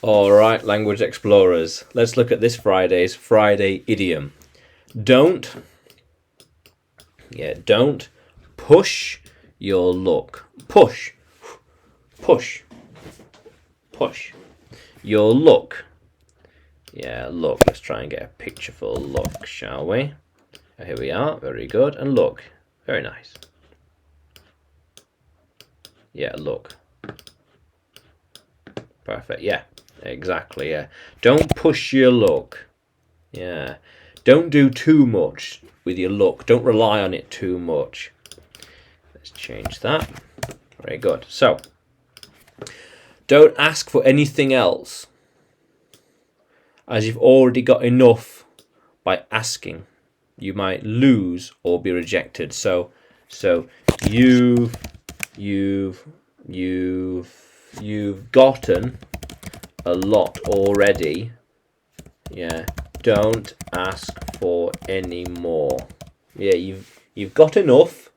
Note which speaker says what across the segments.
Speaker 1: All right, language explorers. Let's look at this Friday's Friday idiom. Don't push your luck. Push your luck. Yeah, look. Let's try and get a picture for luck, shall we? Here we are. Very good. And look. Very nice. Yeah, look. Perfect. Yeah, exactly. Yeah. Don't push your luck. Yeah. Don't do too much with your luck. Don't rely on it too much. Let's change that. Very good. So, don't ask for anything else, as you've already got enough by asking. You might lose or be rejected. So you've gotten a lot already. Yeah. Don't ask for any more. Yeah, you've got enough.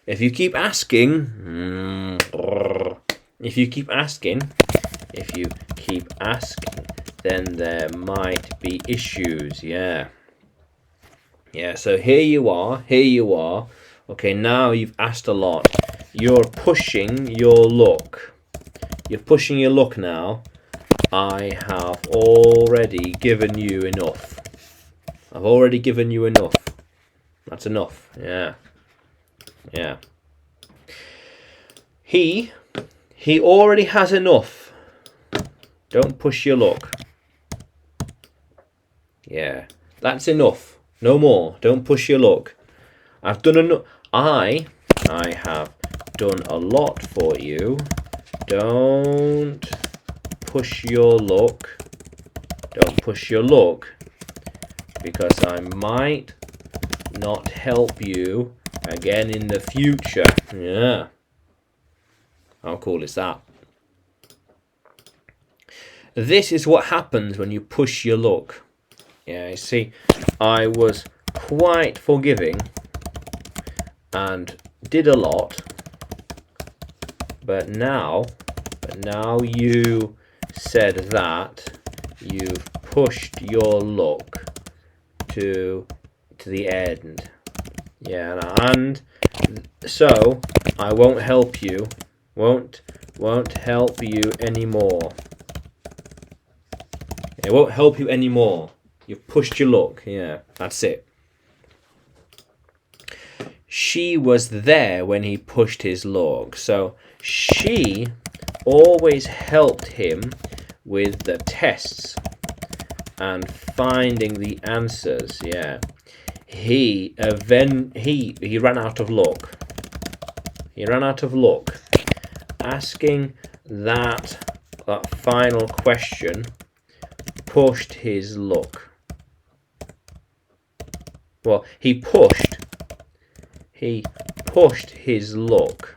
Speaker 1: If you keep asking, then there might be issues. Yeah. Yeah, so here you are. Okay, now you've asked a lot. You're pushing your luck. You're pushing your luck now. I have already given you enough. I've already given you enough. That's enough. Yeah. Yeah. He already has enough. Don't push your luck. Yeah. That's enough. No more. Don't push your luck. I've done enough. I have done a lot for you. Don't push your luck. Don't push your luck, because I might not help you again in the future. Yeah. How cool is that? This is what happens when you push your luck. Yeah, you see, I was quite forgiving and did a lot, but now you said that you've pushed your luck to the end. Yeah, and so I won't help you. Won't help you anymore. It won't help you anymore. You've pushed your luck. Yeah, that's it. She was there when he pushed his luck. So she always helped him with the tests and finding the answers. Yeah. He ran out of luck. He ran out of luck. Asking that final question pushed his luck. Well, he pushed his luck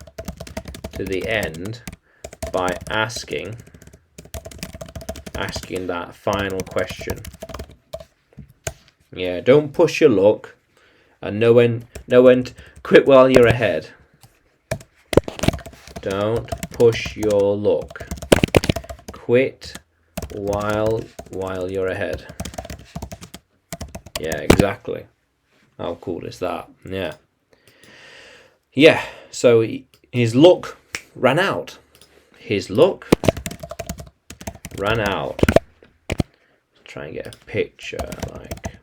Speaker 1: to the end by asking that final question. Yeah, don't push your luck, and know when quit while you're ahead. Don't push your luck. Quit while you're ahead. Yeah, exactly. How cool is that? Yeah. Yeah, so his luck ran out. His luck ran out. Try and get a picture, like.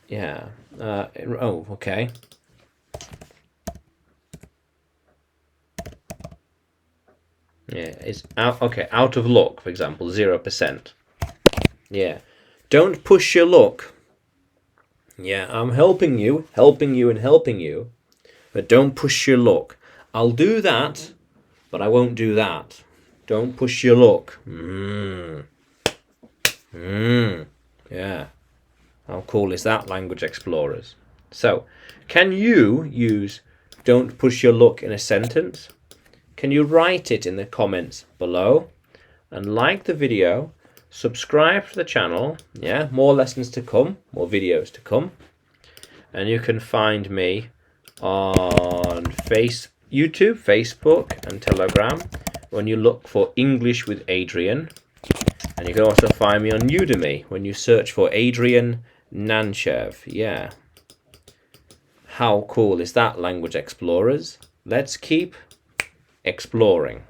Speaker 1: Yeah. Oh, okay. Yeah, it's out. Okay, out of luck, for example, 0%. Yeah. Don't push your luck. Yeah, I'm helping you, but don't push your luck. I'll do that, but I won't do that. Don't push your luck. Yeah. How cool is that, language explorers? So, can you use don't push your luck in a sentence? Can you write it in the comments below? And like the video, subscribe to the channel. Yeah, more lessons to come, more videos to come. And you can find me on YouTube, Facebook, and Telegram, when you look for English with Adrian. And you can also find me on Udemy when you search for Adrian Nanchev. Yeah. How cool is that, Language Explorers? Let's keep exploring.